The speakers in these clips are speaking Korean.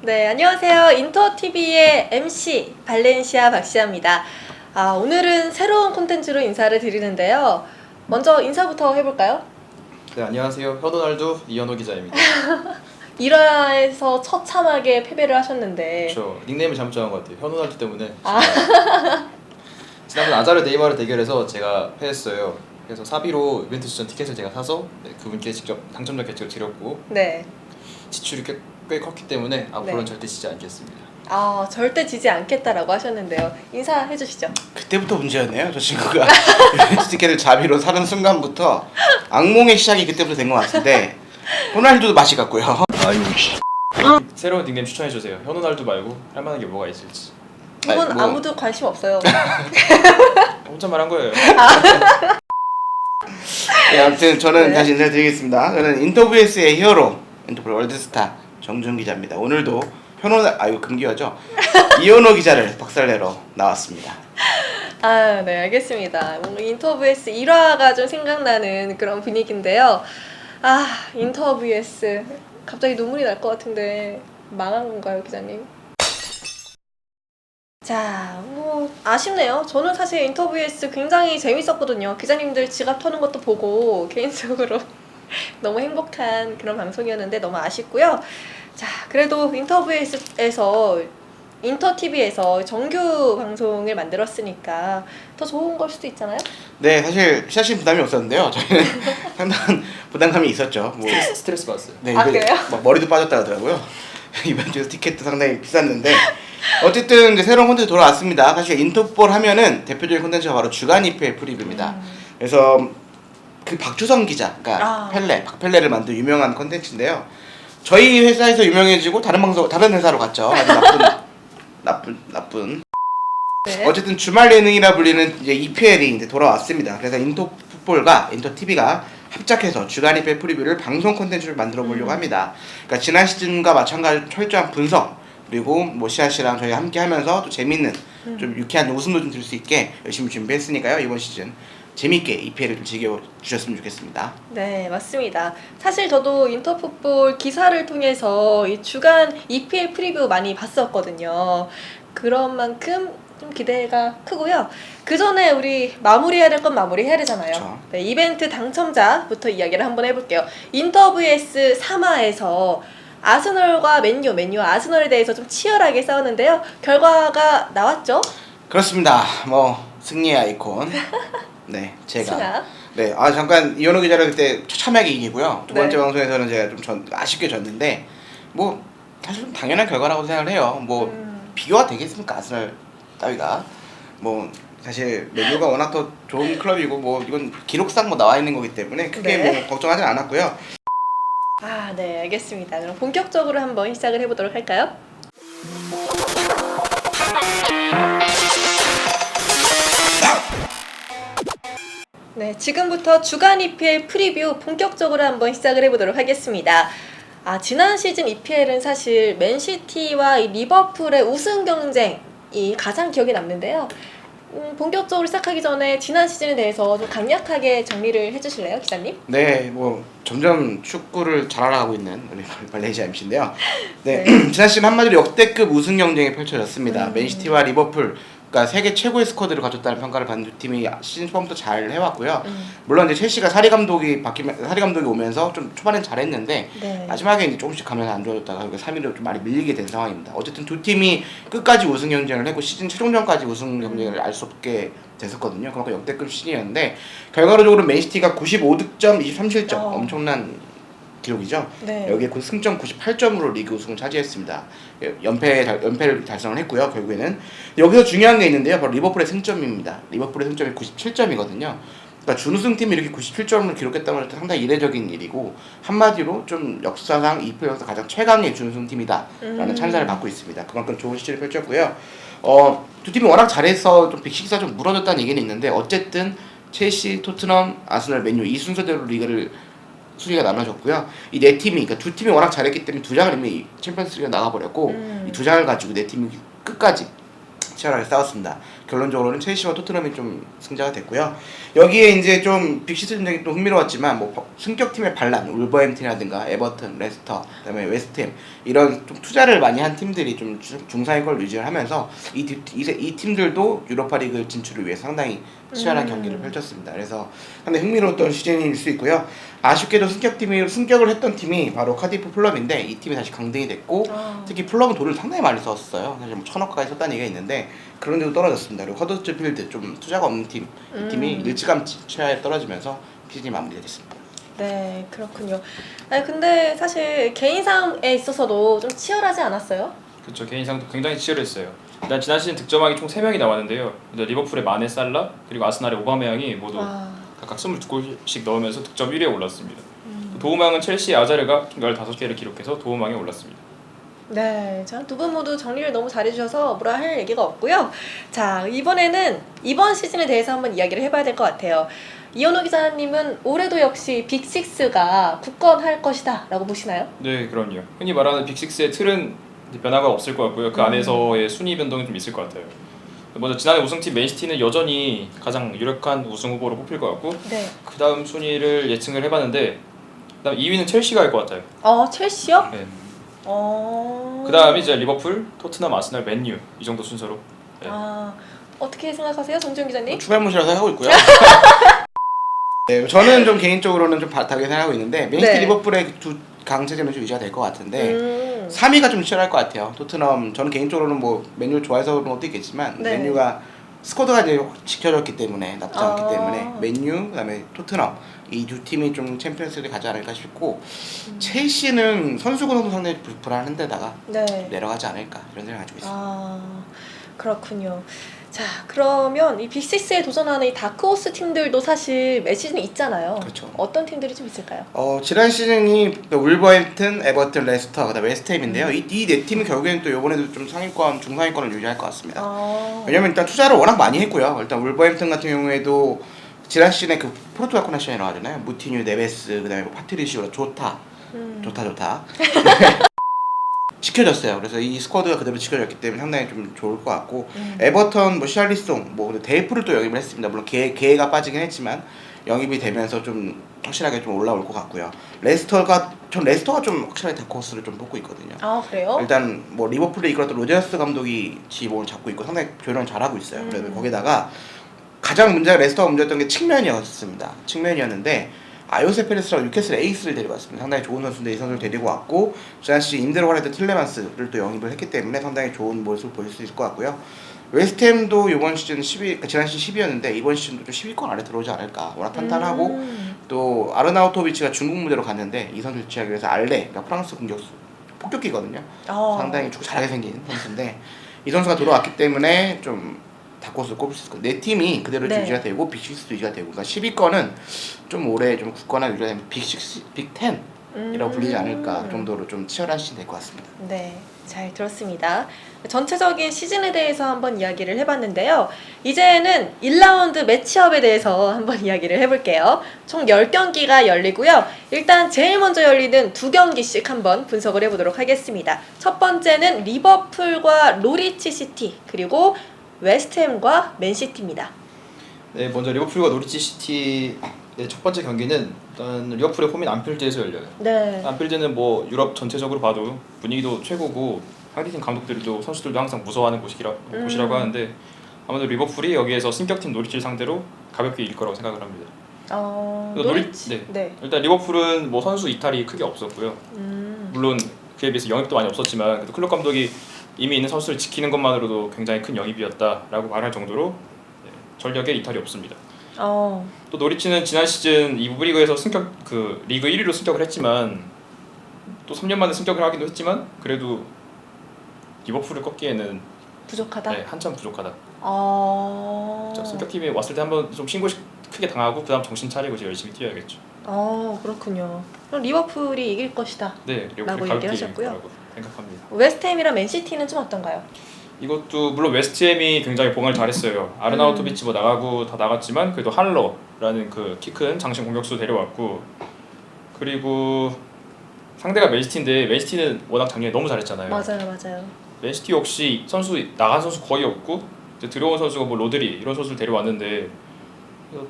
네, 안녕하세요. 인터TV의 MC 발렌시아 박시아입니다. 오늘은 새로운 콘텐츠로 인사를 드리는데요. 먼저 인사부터 해볼까요? 네, 안녕하세요. 현호날두 이현호 기자입니다. 1화에서 처참하게 패배를 하셨는데 저 닉네임을 잘못 정한 것 같아요. 현호날두 때문에 지난번 아자르 네이마르 대결에서 제가 패했어요. 그래서 사비로 이벤트 추천 티켓을 제가 사서 그분께 직접 당첨자 개최를 드렸고 네. 지출이 꽤 컸기 때문에 앞으로는 네. 절대 지지 않겠습니다. 절대 지지 않겠다라고 하셨는데요. 인사해 주시죠. 그때부터 문제였네요. 저 친구가 이벤트 티켓을 자비로 사는 순간부터 악몽의 시작이 그때부터 된 것 같은데 호날두도 맛이 갔고요. 새로운 닉네임 추천해 주세요. 현호날두 말고 할 만한 게 뭐가 있을지. 이건 아무도 관심 없어요. 혼자 말한 거예요. 네, 아무튼 저는 네. 다시 인사드리겠습니다. 저는 인터뷰에스의 히어로 인터뷰 월드스타 정준 기자입니다. 오늘도 이거 금기어죠. 이현호 기자를 박살내러 나왔습니다. 네, 알겠습니다. 뭔가 인터뷰에스 1화가 좀 생각나는 그런 분위기인데요. 인터뷰에스 갑자기 눈물이 날 것 같은데 망한 건가요, 기자님? 자, 아쉽네요. 저는 사실 인터뷰에스 굉장히 재밌었거든요. 기자님들 지갑 터는 것도 보고 개인적으로 너무 행복한 그런 방송이었는데 너무 아쉽고요. 자, 그래도 인터뷰에서 인터TV에서 정규 방송을 만들었으니까 더 좋은 걸 수도 있잖아요? 네, 사실 시사신 부담이 없었는데요. 저희는 상당한 부담감이 있었죠. 스트레스 받았어요. 네, 그래요? 막 머리도 빠졌다 하더라고요. 이번 주 티켓도 상당히 비쌌는데 어쨌든 이제 새로운 콘텐츠 돌아왔습니다. 사실 인터풋볼 하면은 대표적인 콘텐츠가 바로 주간 EPL 프리뷰입니다. 그래서 그 박주성 기자, 그러니까 박펠레를 만든 유명한 콘텐츠인데요. 저희 회사에서 유명해지고 다른 회사로 갔죠. 아주 나쁜. 네. 어쨌든 주말 예능이라 불리는 이제 EPL이 이제 돌아왔습니다. 그래서 인터풋볼과 인터TV가 합작해서 주간 EPL 프리뷰를 방송 콘텐츠를 만들어 보려고 합니다. 그러니까 지난 시즌과 마찬가지로 철저한 분석 그리고 시아 씨랑 저희 함께 하면서 또 재밌는 좀 유쾌한 웃음도 좀 들 수 있게 열심히 준비했으니까요. 이번 시즌 재밌게 EPL을 좀 즐겨주셨으면 좋겠습니다. 네, 맞습니다. 사실 저도 인터풋볼 기사를 통해서 이 주간 EPL 프리뷰 많이 봤었거든요. 그런 만큼 좀 기대가 크고요. 그 전에 우리 마무리해야 될 건 마무리해야 되잖아요. 그쵸. 네, 이벤트 당첨자부터 이야기를 한번 해볼게요. 인터뷰에스 3화에서 아스널과 맨유 아스널에 대해서 좀 치열하게 싸웠는데요. 결과가 나왔죠? 그렇습니다. 승리의 아이콘. 네, 제가. 승아. 네, 잠깐 이현호 기자를 그때 처참하게 이기고요. 두 번째 네. 방송에서는 제가 좀 아쉽게 졌는데 사실 좀 당연한 결과라고 생각을 해요. 비교가 되겠습니까? 아스널 따위가 사실 맨유가 워낙 더 좋은 클럽이고 이건 기록상 나와 있는 거기 때문에 크게 네. 걱정하진 않았고요. 네, 알겠습니다. 그럼 본격적으로 한번 시작을 해보도록 할까요? 네, 지금부터 주간 EPL 프리뷰 본격적으로 한번 시작을 해보도록 하겠습니다. 지난 시즌 EPL은 사실 맨시티와 이 리버풀의 우승 경쟁이 가장 기억에 남는데요. 본격적으로 시작하기 전에 지난 시즌에 대해서 좀 간략하게 정리를 해주실래요, 기자님? 네, 점점 축구를 잘 알아가고 있는 우리 발렌시아 MC인데요. 네, 네. 지난 시즌 한마디로 역대급 우승 경쟁이 펼쳐졌습니다. 맨시티와 리버풀, 그러니까 세계 최고의 스쿼드를 가졌다는 평가를 받는 두 팀이 시즌 초반부터 잘 해왔고요. 물론 이제 첼시가 사리 감독이 오면서 좀 초반엔 잘했는데 네. 마지막에 이제 조금씩 가면서 안 좋아졌다가 3위로 좀 많이 밀리게 된 상황입니다. 어쨌든 두 팀이 끝까지 우승 경쟁을 했고 시즌 최종전까지 우승 경쟁을 알 수 없게 됐었거든요. 그만큼 역대급 시즌이었는데 결과적으로 맨시티가 95득점, 23실점 엄청난 기록이죠. 네. 여기에 승점 98점으로 리그 우승을 차지했습니다. 연패를 달성을 했고요. 결국에는 여기서 중요한 게 있는데요. 바로 리버풀의 승점입니다. 리버풀의 승점이 97점이거든요. 그러니까 준우승팀이 이렇게 97점을 기록했다는 건 상당히 이례적인 일이고 한마디로 좀 역사상 EPL 역사 가장 최강의 준우승팀이다라는 찬사를 받고 있습니다. 그만큼 좋은 시즌을 펼쳤고요. 두 팀이 워낙 잘해서 좀 빅식스가 좀 무너졌다는 얘기는 있는데 어쨌든 첼시, 토트넘, 아스널, 맨유 이 순서대로 리그를 순위가 나눠졌고요. 이 네 팀이 그러니까 두 팀이 워낙 잘했기 때문에 두 장을 이미 챔피언스리그에 나가버렸고 이 두 장을 가지고 네 팀이 끝까지 치열하게 싸웠습니다. 결론적으로는 첼시와 토트넘이 좀 승자가 됐고요. 여기에 이제 좀 빅시스 전쟁이 또 흥미로웠지만 뭐 승격팀의 반란, 울버햄튼이라든가 에버튼, 레스터, 그다음에 웨스트햄 이런 좀 투자를 많이 한 팀들이 좀 중상위권을 유지를 하면서 이 팀들도 유로파리그 진출을 위해 상당히 치열한 경기를 펼쳤습니다. 그래서 상당히 흥미로웠던 시즌일 수 있고요. 아쉽게도 승격을 했던 팀이 바로 카디프 플럼인데 이 팀이 다시 강등이 됐고 특히 플럼은 돈을 상당히 많이 썼어요. 사실 뭐 1,000억 가까이 썼다는 얘기가 있는데 그런데도 떨어졌습니다. 그리고 허더스필드 좀 투자가 없는 팀, 이 팀이 일찌감치 최하에 떨어지면서 시즌이 마무리가 됐습니다. 네, 그렇군요. 아니, 근데 사실 개인상에 있어서도 좀 치열하지 않았어요? 그렇죠. 개인상도 굉장히 치열했어요. 일단 지난 시즌 득점왕이 총 3명이 나왔는데요. 리버풀의 마네, 살라 그리고 아스날의 오바메양이 모두 각각 22골씩 넣으면서 득점 1위에 올랐습니다. 도움왕은 첼시의 아자르가 총 15개를 기록해서 도움왕에 올랐습니다. 네, 자, 두 분 모두 정리를 너무 잘해주셔서 뭐라 할 얘기가 없고요. 자, 이번에는 이번 시즌에 대해서 한번 이야기를 해봐야 될 것 같아요. 이현호 기자님은 올해도 역시 빅6가 굳건할 것이다 라고 보시나요? 네, 그럼요. 흔히 말하는 빅6의 틀은 변화가 없을 것 같고요. 그 안에서의 순위 변동이 좀 있을 것 같아요. 먼저 지난해 우승팀 맨시티는 여전히 가장 유력한 우승 후보로 뽑힐 것 같고 네. 그 다음 순위를 예측을 해봤는데 그다음 2위는 첼시가 할 것 같아요. 첼시요? 네. 그 다음에 이제 리버풀, 토트넘, 아스날, 맨유 이 정도 순서로. 네. 어떻게 생각하세요, 정지훈 기자님? 추가무시라고 생각하고 있고요. 네, 저는 좀 개인적으로는 좀 다르게 생각하고 있는데 맨시티 네. 리버풀의 두 강체제는 좀 유지가 될 것 같은데 3위가 좀 치열할 것 같아요. 토트넘 저는 개인적으로는 뭐 맨유 좋아해서 그런 것도 있겠지만 네. 맨유가 스쿼드가 이제 지켜졌기 때문에 나쁘지 않기 때문에 맨유 그다음에 토트넘 이 두 팀이 좀 챔피언스리그 가지 않을까 싶고 첼시는 선수 구성도 상당히 불안한데다가 네. 내려가지 않을까 이런 생각을 가지고 있습니다. 그렇군요. 자, 그러면 이 빅6에 도전하는 이 다크호스 팀들도 사실 매 시즌에 있잖아요. 그렇죠. 어떤 팀들이 좀 있을까요? 지난 시즌이 울버햄튼, 에버튼, 레스터, 그다음 웨스트햄인데요. 이 네 팀은 결국에는 또 이번에도 좀 상위권, 중상위권을 유지할 것 같습니다. 왜냐면 일단 투자를 워낙 많이 했고요. 일단 울버햄튼 같은 경우에도 지난 시즌에 그 포르투갈 코네션이라고 하잖아요. 무티뉴, 네베스, 그다음에 뭐 파트리시오, 좋다. 지켜졌어요. 그래서 이 스쿼드가 그대로 지켜졌기 때문에 상당히 좀 좋을 것 같고 에버턴, 뭐 샬리송, 뭐 데이프를 또 영입을 했습니다. 물론 개가 빠지긴 했지만 영입이 되면서 좀 확실하게 좀 올라올 것 같고요. 레스터가 좀 확실하게 다크호스를 좀 뽑고 있거든요. 그래요? 일단 뭐 리버풀을 이끌었던 로제스 감독이 지휘봉을 잡고 있고 상당히 조련을 잘하고 있어요. 그래서 거기다가 가장 레스터가 문제였던 게 측면이었는데 아요세 페레스라고 뉴캐슬 에이스를 데려왔습니다. 상당히 좋은 선수인데 이 선수를 데리고 왔고 지난 시즌 임대로 활약했던 틸레만스를 또 영입을 했기 때문에 상당히 좋은 모습을 보일 수 있을 것 같고요. 웨스트햄도 이번 시즌 10위, 지난 시즌 10위였는데 이번 시즌도 좀 10위권 안에 들어오지 않을까. 워낙 탄탄하고 또 아르나우토비치가 중국 무대로 갔는데 이 선수를 취하기 위해서 알레, 그러니까 프랑스 공격수 폭격기거든요. 상당히 축구 잘하게 생긴 선수인데 이 선수가 들어왔기 때문에 좀 다크호스를 꼽을 수 있을 거예요. 네 팀이 그대로 유지가 되고 빅6도 유지가 되고 그러니까 10위권은 좀 올해 좀 굳건하게 유지가 되면 빅10이라고 불리지 않을까 그 정도로 좀 치열한 시즌이 될 것 같습니다. 네, 잘 들었습니다. 전체적인 시즌에 대해서 한번 이야기를 해봤는데요. 이제는 1라운드 매치업에 대해서 한번 이야기를 해볼게요. 총 10경기가 열리고요. 일단 제일 먼저 열리는 2경기씩 한번 분석을 해보도록 하겠습니다. 첫 번째는 리버풀과 노리치 시티 그리고 웨스트햄과 맨시티입니다. 네, 먼저 리버풀과 노리치 시티의 첫 번째 경기는 일단 리버풀의 홈인 안필드에서 열려요. 네. 안필드는 뭐 유럽 전체적으로 봐도 분위기도 최고고 상대팀 감독들도 선수들도 항상 무서워하는 곳이라고 하는데 아무래도 리버풀이 여기에서 승격팀 노리치를 상대로 가볍게 이길 거라고 생각을 합니다. 노리치. 네. 일단 리버풀은 뭐 선수 이탈이 크게 없었고요. 물론 그에 비해서 영입도 많이 없었지만 그래도 클럽 감독이 이미 있는 선수를 지키는 것만으로도 굉장히 큰 영입이었다라고 말할 정도로 전력에 이탈이 없습니다. 또 노리치는 지난 시즌 이부 리그에서 리그 1위로 승격을 했지만 또 3년 만에 승격을 하기도 했지만 그래도 리버풀을 꺾기에는 부족하다. 네, 한참 부족하다. 승격팀이 왔을 때 한번 좀 신고 크게 당하고 그다음 정신 차리고 이제 열심히 뛰어야겠죠. 그렇군요. 그럼 리버풀이 이길 것이다. 네, 라고 리버풀이 얘기하셨고요. 가볍게 이길 거라고 생각합니다. 웨스트햄이랑 맨시티는 좀 어떤가요? 이것도 물론 웨스트햄이 굉장히 봉을 잘했어요. 아르나우토비치 뭐 나가고 다 나갔지만 그래도 할러라는 그 키 큰 장신 공격수 데려왔고 그리고 상대가 맨시티인데 맨시티는 워낙 작년에 너무 잘했잖아요. 맞아요. 맨시티 역시 선수 나간 선수 거의 없고 이제 들어온 선수가 뭐 로드리 이런 선수를 데려왔는데 그래서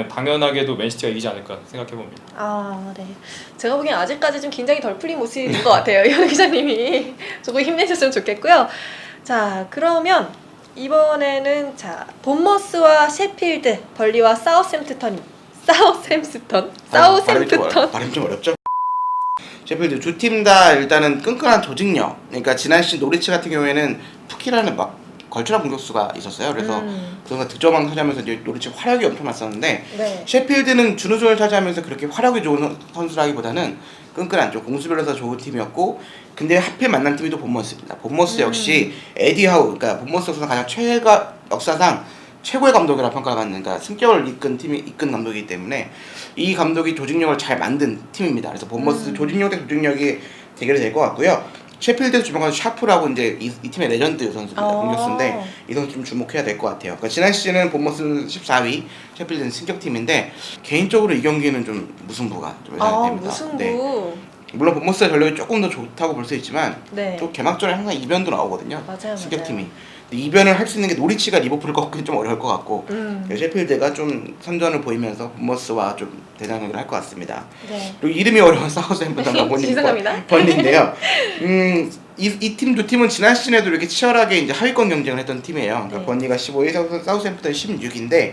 당연하게도 맨시티가 이기지 않을까 생각해 봅니다. 아, 네. 제가 보기엔 아직까지 좀 긴장이 덜 풀린 모습인 것 같아요. 이현우 기자님이 조금 힘내셨으면 좋겠고요. 자, 그러면 이번에는 자 본머스와 셰필드, 벌리와 사우샘프턴. 발음 좀 어렵죠? 셰필드 두 팀 다 일단은 끈끈한 조직력. 그러니까 지난 시즌 노리치 같은 경우에는 푸키라는 막 걸출한 공격수가 있었어요. 그래서 그런 득점왕 차지하면서 이제 노리치 활약이 엄청 났었는데 네. 셰필드는 준우승을 차지하면서 그렇게 활약이 좋은 선수라기보다는 끈끈한 좀 공수별로서 좋은 팀이었고 근데 하필 만난 팀이 또 본머스입니다. 본머스 역시 에디 하우 그러니까 본머스 선수가 가장 역사상 최고의 감독이라 평가를 받는 그러니까 승격을 이끈 감독이기 때문에 이 감독이 조직력을 잘 만든 팀입니다. 그래서 본머스 조직력 대 조직력이 대결이 될 것 같고요. 셰필드에서 주목하는 샤프라고 이제 이 팀의 레전드 선수입니다. 공격수인데 이 선수 좀 주목해야 될 것 같아요. 그러니까 지난 시즌은 본머스는 14위, 셰필드는 승격팀인데 개인적으로 이 경기는 좀 무승부가 좀 예상이 됩니다. 무승부. 네. 물론 본머스의 전력이 조금 더 좋다고 볼 수 있지만 네. 또 개막전에 항상 이변도 나오거든요. 맞아요, 승격팀이. 근데 이변을 할 수 있는 게 노리치가 리버풀을 꺾기는 좀 어려울 것 같고 셰필드가 좀 선전을 보이면서 본머스와 좀 대장경을 할 것 같습니다. 네. 그리고 이름이 어려운 사우샘프턴과 죄송합니다. 번리인데요. 이 팀 두 팀은 지난 시즌에도 이렇게 치열하게 이제 하위권 경쟁을 했던 팀이에요. 그러니까 네. 번리가 15위, 사우샘프턴 16인데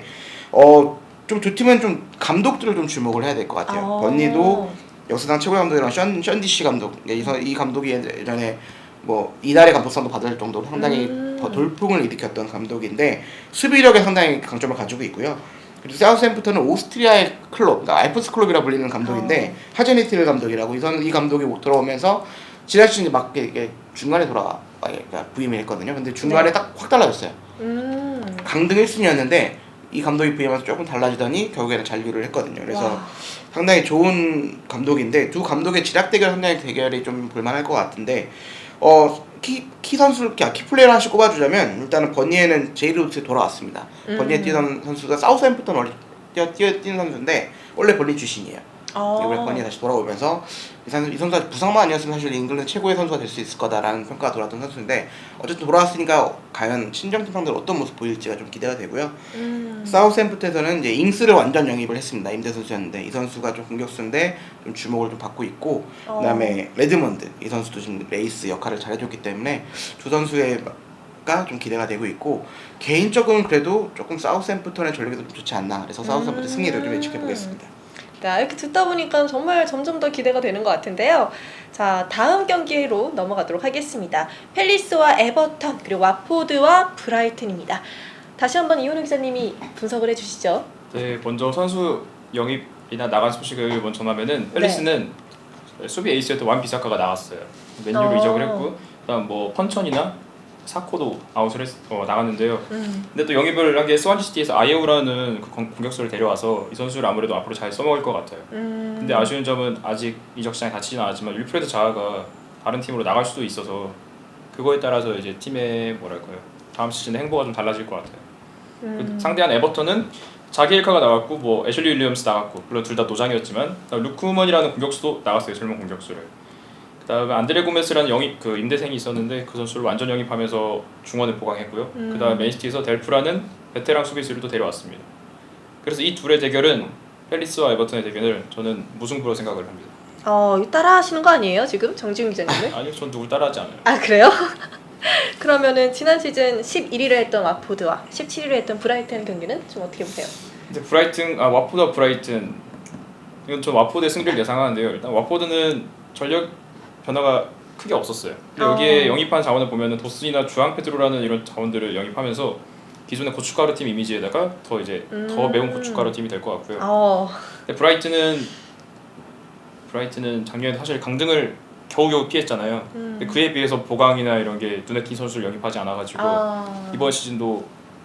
좀 두 팀은 좀 감독들을 좀 주목을 해야 될 것 같아요. 번리도 역사상 최고의 감독이랑 션디시 감독, 이 감독이 예전에 뭐 이달의 감독상도 받을 정도로 상당히 돌풍을 일으켰던 감독인데 수비력에 상당히 강점을 가지고 있고요. 그리고 사우샘프턴은 오스트리아의 클럽, 그러니까 알프스 클럽이라 불리는 감독인데 하제니틸 감독이라고 이 감독이 들어오면서 지난 시즌에 막 이렇게 중간에 그러니까 부임을 했거든요. 근데 중간에 딱 확 달라졌어요. 강등 1순위였는데 이 감독이 부임하면서 조금 달라지더니 결국에는 잔류를 했거든요. 그래서 상당히 좋은 감독인데 두 감독의 지략 대결 상당히 대결이 좀 볼만할 것 같은데 키 플레이를 하나씩 꼽아주자면 일단은 버니에는 제이루트 돌아왔습니다. 버니에 뛰던 선수가 사우샘프턴 뛰는 선수인데 원래 버니 출신이에요. 이번에 버니에 다시 돌아오면서 이 선수가 부상만 아니었으면 사실 잉글랜드 최고의 선수가 될 수 있을 거다라는 평가가 돌았던 선수인데 어쨌든 돌아왔으니까 과연 친정팀 상대로 어떤 모습 보일지가 좀 기대가 되고요. 사우샘프턴에서는 이제 잉스를 완전 영입을 했습니다. 임대 선수였는데 이 선수가 좀 공격수인데 좀 주목을 좀 받고 있고 그다음에 레드먼드 이 선수도 지금 레이스 역할을 잘해줬기 때문에 두 선수가 좀 기대가 되고 있고 개인적으로는 그래도 조금 사우샘프턴의 전력이 좀 좋지 않나 그래서 사우샘프턴 승리를 좀 예측해 보겠습니다. 자, 이렇게 듣다 보니까 정말 점점 더 기대가 되는 것 같은데요. 자, 다음 경기로 넘어가도록 하겠습니다. 팰리스와 에버턴 그리고 watford와 브라이튼입니다. 다시 한번 이현우 기자님이 분석을 해주시죠. 네, 먼저 선수 영입이나 나간 소식을 먼저 전하면은 팰리스는 수비 에이스였던 완 비사카가 나갔어요. 맨유로 이적을 했고 그다음 뭐 펀천이나 사코도 아웃을 나갔는데요. 근데 또 영입을 한 게 스완지시티에서 아예우라는 그 공격수를 데려와서 이 선수를 아무래도 앞으로 잘 써먹을 것 같아요. 근데 아쉬운 점은 아직 이적 시장에 닫히진 않았지만 윌프레드 자하가 다른 팀으로 나갈 수도 있어서 그거에 따라서 이제 팀의 다음 시즌의 행보가 좀 달라질 것 같아요. 상대한 에버턴은 자기엘카가 나갔고 뭐 애슐리 윌리엄스 나갔고 물론 둘 다 노장이었지만 루크먼이라는 공격수도 나갔어요. 젊은 공격수를. 그다음에 안드레 고메스라는 임대생이 있었는데 그 선수를 완전 영입하면서 중원을 보강했고요. 그다음에 맨시티에서 델프라는 베테랑 수비수를 또 데려왔습니다. 그래서 이 둘의 대결은 팰리스와 에버턴의 대결을 저는 무승부로 생각을 합니다. 이거 따라 하시는 거 아니에요 지금 정지훈 기자님은? 아니요, 전 누굴 따라하지 않아요. 아, 그래요? 그러면은 지난 시즌 11위를 했던 watford와 17위를 했던 브라이튼 경기는 좀 어떻게 보세요? 근데 watford와 브라이튼 이건 좀 watford의 승리를 예상하는데요. 일단 watford는 전력 변화가 크게 없었어요. 근데 여기에 영입한 자원을 보면은 도슨이나 주앙 페드로라는 이런 자원들을 영입하면서 기존의 고춧가루 팀 이미지에다가 더 매운 고춧가루 팀이 될 것 같고요. 근데 브라이튼은 작년에 사실 강등을 겨우겨우 피했잖아요. 근데 그에 비해서 보강이나 이런 게 눈에 띈 선수를 영입하지 않아가지고 이번 시즌도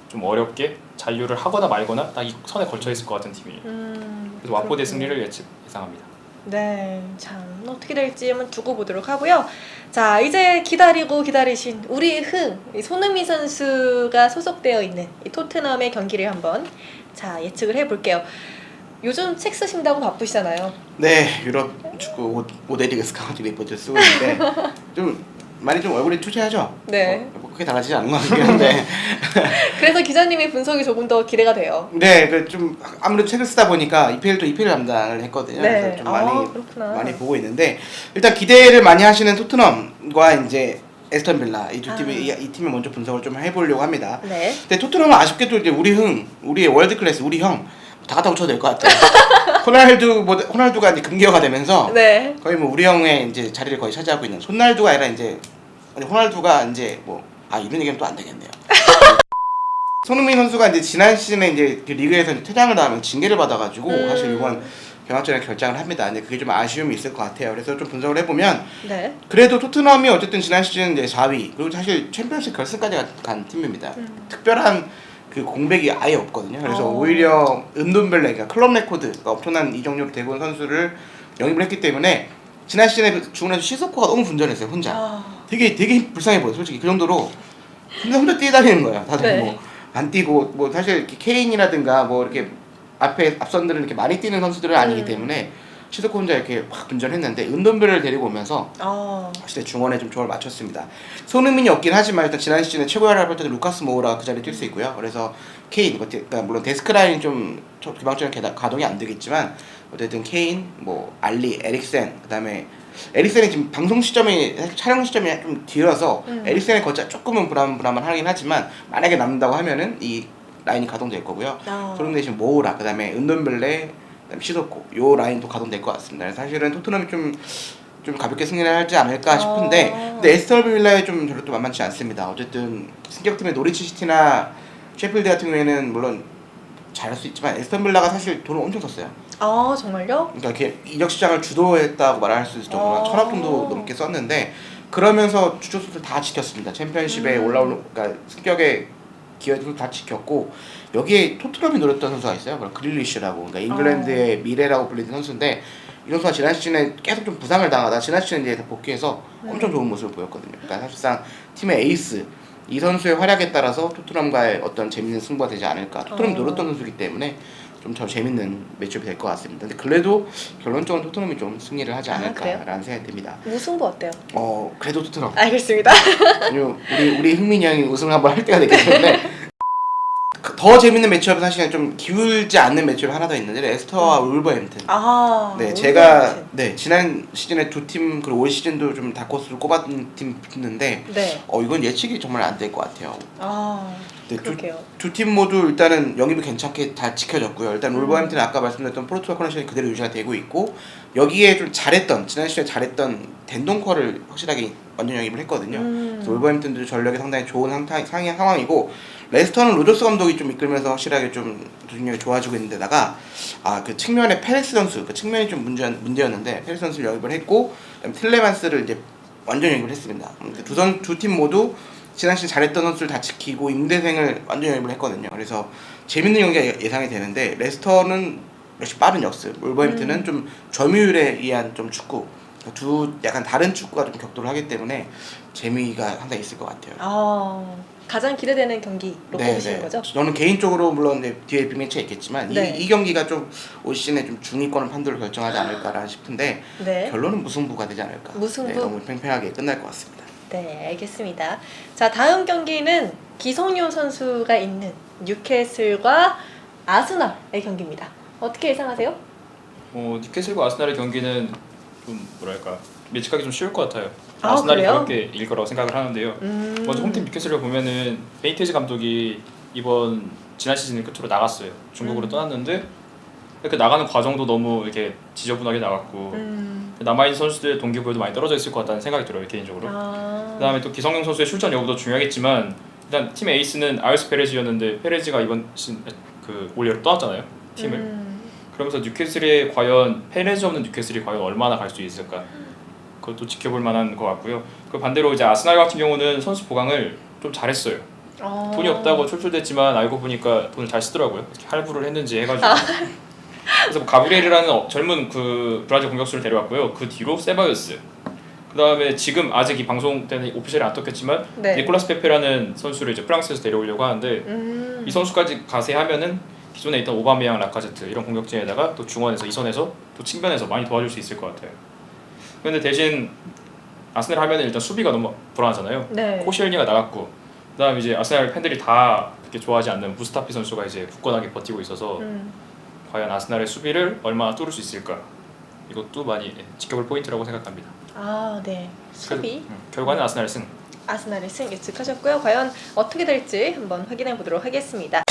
좀 어렵게 잔류를 하거나 말거나 딱 이 선에 걸쳐 있을 것 같은 팀이에요. 그래서 watford의 승리를 예상합니다. 네, 참 어떻게 될지 한번 두고 보도록 하고요. 자, 이제 기다리고 기다리신 우리 손흥민 선수가 소속되어 있는 이 토트넘의 경기를 한번 예측을 해볼게요. 요즘 책 쓰신다고 바쁘시잖아요. 네, 유럽 축구 모델리그 스카우트 리포트를 쓰고 있는데 좀 많이 좀 얼굴이 투재하죠. 네. 뭐 크게 달라지지 않은 것 같긴 한데. 그래서 기자님의 분석이 조금 더 기대가 돼요. 네, 그 좀 아무래도 책을 쓰다 보니까 EPL도 EPL 담당을 했거든요. 네. 그래서 좀 그렇구나. 많이 보고 있는데 일단 기대를 많이 하시는 토트넘과 이제 에스턴 빌라 이 두 팀이 이 팀을 먼저 분석을 좀 해보려고 합니다. 네. 근데 토트넘은 아쉽게도 이제 우리의 월드 클래스, 우리 형 다 갖다 붙여도 될 것 같아요. 호날두가 이제 금기어가 되면서 네. 거의 뭐 우리 형의 이제 자리를 거의 차지하고 있는 손날두가 아니라 이제 호날두가 이제 뭐 이런 얘기는 또 안 되겠네요. 손흥민 선수가 이제 지난 시즌에 이제 그 리그에서 이제 퇴장을 당하면 징계를 받아가지고 사실 이번 개막전에 결장을 합니다. 근데 그게 좀 아쉬움이 있을 것 같아요. 그래서 좀 분석을 해보면 네. 그래도 토트넘이 어쨌든 지난 시즌 이제 4위 그리고 사실 챔피언스 결승까지 간 팀입니다. 특별한 그 공백이 아예 없거든요. 그래서 오히려 은돈벨레, 그러니까 클럽 레코드가 엄청난 이적료로 되고 온 선수를 영입을 했기 때문에 지난 시즌에 중원에서 시소코가 너무 분전했어요. 혼자. 되게 불쌍해 보여. 솔직히 그 정도로 혼자 뛰어다니는 거야. 다들 네. 뭐 안 뛰고 뭐 사실 이렇게 케인이라든가 뭐 이렇게 앞선들은 이렇게 많이 뛰는 선수들은 아니기 때문에 시소코 혼자 이렇게 확 분전했는데 은돈벨레를 데리고 오면서 확실히 중원에 좀 조화를 맞췄습니다. 손흥민이 없긴 하지만 일단 지난 시즌에 최고의 활약을 할 때도 루카스 모우라 그 자리에 뛸 수 있고요. 그래서 케인, 그러니까 물론 데스크 라인이 좀 개막전에 가동이 안 되겠지만 어쨌든 케인, 뭐 알리, 에릭센, 그다음에 에릭센이 지금 방송 시점이 사실 촬영 시점이 좀 뒤라서 에릭센의 거치가 조금은 불안하긴 하지만 만약에 남는다고 하면은 이 라인이 가동될 거고요. 그런 대신 모우라, 그다음에 은돈벨레, 그다음에 시소코 요 라인도 가동될 것 같습니다. 사실은 토트넘이 좀 가볍게 승리를 하지 않을까 싶은데 근데 에스턴 빌라에 좀 별로 또 만만치 않습니다. 어쨌든 승격팀의 노리치 시티나 셰필드 같은 경우에는 물론 잘할 수 있지만 에스턴 빌라가 사실 돈을 엄청 썼어요. 정말요? 그러니까 이렇게 이적 시장을 주도했다고 말할 수 있을 정도로 한 1,000억 정도 넘게 썼는데 그러면서 주축 선수들 다 지켰습니다. 챔피언십에 올라오는 그러니까 승격에 기여도 다 지켰고 여기에 토트넘이 노렸던 선수가 있어요. 그릴리쉬라고 그러니까 잉글랜드의 미래라고 불리는 선수인데 이 선수가 지난 시즌에 계속 좀 부상을 당하다 지난 시즌에 이제 복귀해서 엄청 좋은 모습을 보였거든요. 그러니까 사실상 팀의 에이스 이 선수의 활약에 따라서 토트넘과의 어떤 재밌는 승부가 되지 않을까. 토트넘이 노렸던 선수이기 때문에 좀 더 재밌는 매치업이 될 것 같습니다. 근데 그래도 결론적으로 토트넘이 좀 승리를 하지 않을까라는 생각이 듭니다. 무승부 어때요? 그래도 토트넘. 알겠습니다. 아니요, 우리 흥민이 형이 우승을 한번 할 때가 되기 때문에 더 재밌는 매치업은 사실 좀 기울지 않는 매치업이 하나 더 있는데 레스터와 울버햄튼. 네, 제가 지난 시즌에 두 팀 그리고 올 시즌도 좀 다코스를 꼽았던 팀 붙는데 이건 예측이 정말 안 될 것 같아요. 그럴게요. 두 팀 모두 일단은 영입이 괜찮게 다 지켜졌고요. 일단 울버햄튼은 아까 말씀드렸던 포르투갈 커넥션이 그대로 유지가 되고 있고 여기에 좀 잘했던 지난 시즌에 잘했던 덴동커를 확실하게 완전 영입을 했거든요. 그래서 울버햄튼도 전력이 상당히 좋은 상황이고 레스터는 로저스 감독이 좀 이끌면서 확실하게 좀 조직력이 좋아지고 있는데다가 그 측면에 페레스 선수 그 측면이 좀 문제였는데 페레스 선수를 영입을 했고 그다음에 틸레만스를 이제 완전 영입을 했습니다. 두 팀 모두 지난 시즌 잘했던 선수를 다 지키고 임대생을 완전 영입을 했거든요. 그래서 재밌는 경기가 예상이 되는데 레스터는 역시 빠른 역습, 울버햄튼은 좀 점유율에 의한 좀 축구 두 약간 다른 축구가 좀 격돌을 하기 때문에 재미가 상당히 있을 것 같아요. 가장 기대되는 경기로 꼽으시는 거죠? 저는 개인적으로 물론 뒤에 빅매치가 있겠지만 이 경기가 좀 올 시즌에 좀 중위권 판도를 결정하지 않을까 싶은데 결론은 무승부가 되지 않을까. 무승부? 너무 팽팽하게 끝날 것 같습니다. 네, 알겠습니다. 자, 다음 경기는 기성용 선수가 있는 뉴캐슬과 아스널의 경기입니다. 어떻게 예상하세요? 뉴캐슬과 아스널의 경기는 좀 뭐랄까 예측하기 좀 쉬울 것 같아요. 아스날이 그래요? 가볍게 이길 거라고 생각을 하는데요. 먼저 홈팀 뉴캐슬을 보면은 베니테즈 감독이 이번 지난 시즌 끝으로 나갔어요. 중국으로 떠났는데 그 나가는 과정도 너무 이렇게 지저분하게 나갔고 남아있는 선수들의 동기부여도 많이 떨어져 있을 것 같다는 생각이 들어요, 개인적으로. 그다음에 또 기성용 선수의 출전 여부도 중요하겠지만 일단 팀 에이스는 아유스 페레즈였는데 페레즈가 이번 시즌 올 여름 떠났잖아요, 팀을. 그러면서 뉴캐슬이 과연 페레즈 없는 뉴캐슬이 과연 얼마나 갈 수 있을까? 그것도 지켜볼 만한 것 같고요. 그 반대로 이제 아스날 같은 경우는 선수 보강을 좀 잘했어요. 돈이 없다고 출출댔지만 알고 보니까 돈을 잘 쓰더라고요. 할부를 했는지 해가지고. 그래서 뭐 가브리엘이라는 젊은 그 브라질 공격수를 데려왔고요. 그 뒤로 세바요스. 그 다음에 지금 아직 이 방송 때는 오피셜이 안 떴겠지만 니콜라스 페페라는 선수를 이제 프랑스에서 데려오려고 하는데 이 선수까지 가세하면은 기존에 있던 오바메양, 라카제트 이런 공격진에다가 또 중원에서 이선에서 또 측면에서 많이 도와줄 수 있을 것 같아요. 그런데 대신 아스날 하면 일단 수비가 너무 불안하잖아요. 네. 코시엘니가 나갔고 그다음 이제 아스날 팬들이 다 그렇게 좋아하지 않는 무스타피 선수가 이제 굳건하게 버티고 있어서 과연 아스날의 수비를 얼마나 뚫을 수 있을까 이것도 많이 지켜볼 포인트라고 생각합니다. 아, 네. 수비. 결과는 아스날 승. 아스날의 승 예측하셨고요. 과연 어떻게 될지 한번 확인해 보도록 하겠습니다.